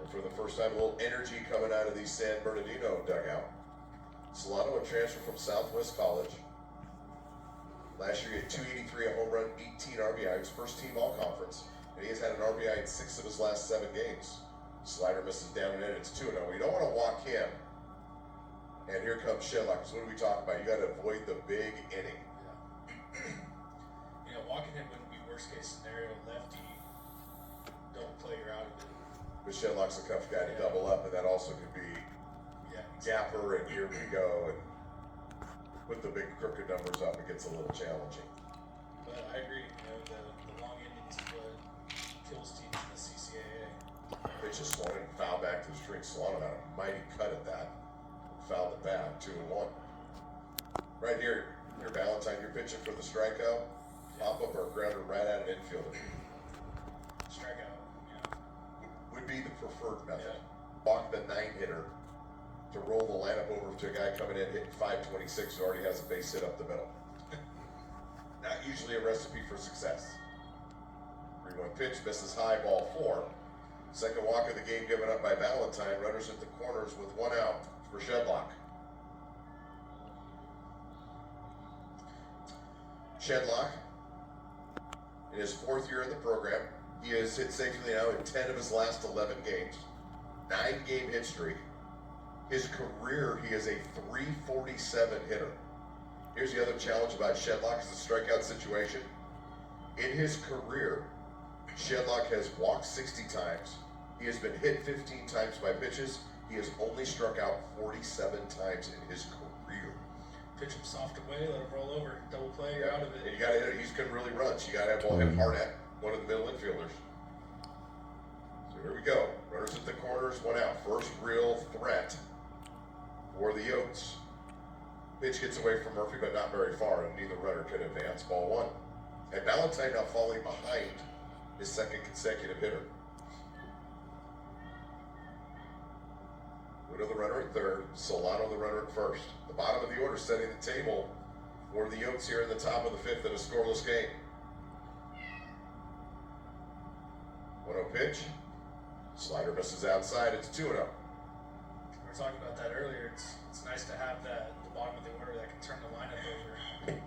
And for the first time, a little energy coming out of the San Bernardino dugout. Solano, a transfer from Southwest College. Last year he had 283, a home run, 18 RBI. His first team all conference. And he has had an RBI in 6 of his last 7 games. Slider misses down and in, it's 2-0. We don't want to walk him. And here comes Shedlock. So what are we talking about? You got to avoid the big inning. Yeah. Walking him wouldn't be worst case scenario. Lefty, don't play, you're out of it. But Shedlock's a tough guy to double up, and that also could be Gapper, and here we go. And with the big crooked numbers up, it gets a little challenging. But I agree. The long innings is what kills teams in the CCAA. Pitch is swung and foul back to the string. Solano had a mighty cut at that. Fouled it back, 2-1. Right here, your Valentine, you're pitching for the strikeout. Pop up or grounder right at an infielder. Strikeout, Would be the preferred method. Walk the 9-hitter to roll the lineup over to a guy coming in hitting 526 who already has a base hit up the middle. Not usually a recipe for success. 3-1 pitch, misses high, ball 4. Second walk of the game given up by Valentine. Runners at the corners with 1 out for Shedlock. Shedlock, in his 4th year in the program, he has hit safely now in 10 of his last 11 games. 9-game hit streak. His career, he is a .347 hitter. Here's the other challenge about Shedlock is the strikeout situation. In his career, Shedlock has walked 60 times. He has been hit 15 times by pitches. He has only struck out 47 times in his career. Pitch him soft away, let him roll over, double play, you're out of it. And you got to hit it. He's going to really run. So you got to have hard at one of the middle infielders. So here we go. Runners at the corners, 1 out. First real threat for the Yotes. Pitch gets away from Murphy, but not very far, and neither runner could advance. Ball 1. And Valentine now falling behind his 2nd consecutive hitter. Uno the runner at 3rd, Solano the runner at 1st. The bottom of the order setting the table for the Yotes here in the top of the 5th in a scoreless game. 1-0 pitch. Slider misses outside, it's 2-0. We were talking about that earlier. It's nice to have that at the bottom of the order that can turn the lineup over.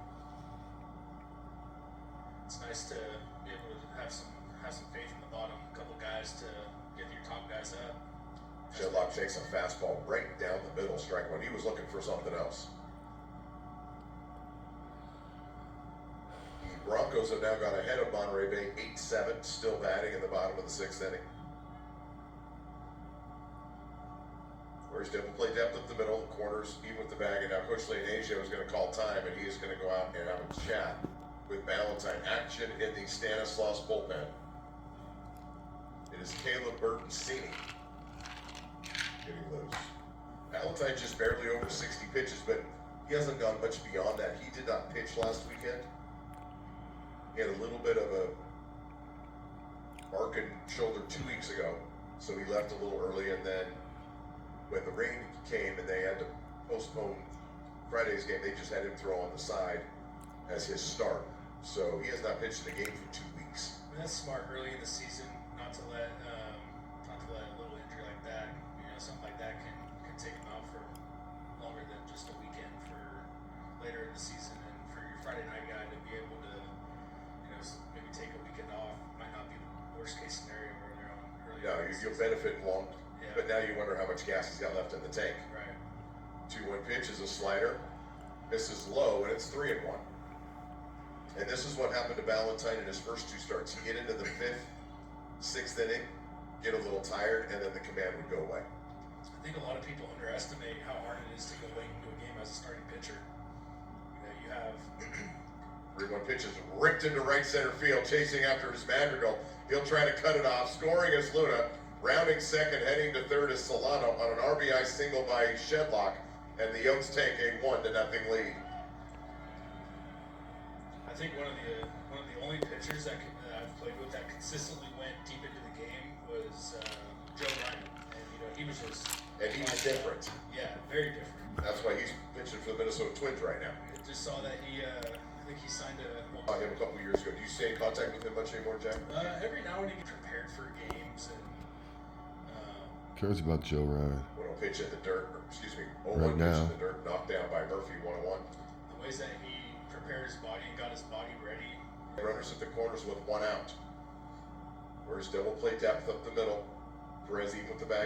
It's nice to be able to have some faith in the bottom, a couple guys to get your top guys up. Shedlock takes a fastball right down the middle, strike 1. He was looking for something else. The Broncos have now got ahead of Monterey Bay 8-7, still batting in the bottom of the 6th inning. Where's double play depth up the middle, the corners, even with the bag, and now Coach Leonasio is going to call time, and he is going to go out and have a chat with Valentine. Action in the Stanislaus bullpen. It is Caleb Bertoncini getting loose. Valentine just barely over 60 pitches, but he hasn't gone much beyond that. He did not pitch last weekend. He had a little bit of a broken shoulder 2 weeks ago, so he left a little early, and then when the rain came and they had to postpone Friday's game, they just had him throw on the side as his start. So he has not pitched in a game for 2 weeks. I mean, that's smart early in the season, not to let a little injury like that, something like that can take him out for longer than just a weekend for later in the season. And for your Friday night guy to be able to, maybe take a weekend off might not be the worst case scenario where they're on early. No, you'll benefit long. Yeah. But now you wonder how much gas he's got left in the tank. Right. 2-1 pitch is a slider. This is low, and it's 3-1. And this is what happened to Valentine in his first 2 starts. He'd get into the 5th, 6th inning, get a little tired, and then the command would go away. I think a lot of people underestimate how hard it is to go late into a game as a starting pitcher. You have 3-1 pitch is ripped into right center field, chasing after his Madrigal. He'll try to cut it off. Scoring is Luna. Rounding second, heading to 3rd is Solano on an RBI single by Shedlock, and the Yotes take a 1-0 lead. I think one of the only pitchers that I've played with that consistently went deep into the game was Joe Ryan, and he was just. And he's different. Yeah, very different. That's why he's pitching for the Minnesota Twins right now. I just saw that I think he signed a. Saw him a couple years ago. Do you stay in contact with him much anymore, Jack? Every now and then he gets prepared for games, and cares about Joe Ryan? 1-0 pitch in the dirt, or excuse me, 0-1 Right pitch now. in the dirt, knocked down by Murphy, 1-1. The ways that he prepared his body and got his body ready. Runners at the corners with 1 out. Where's double play depth up the middle. Perez even with the bag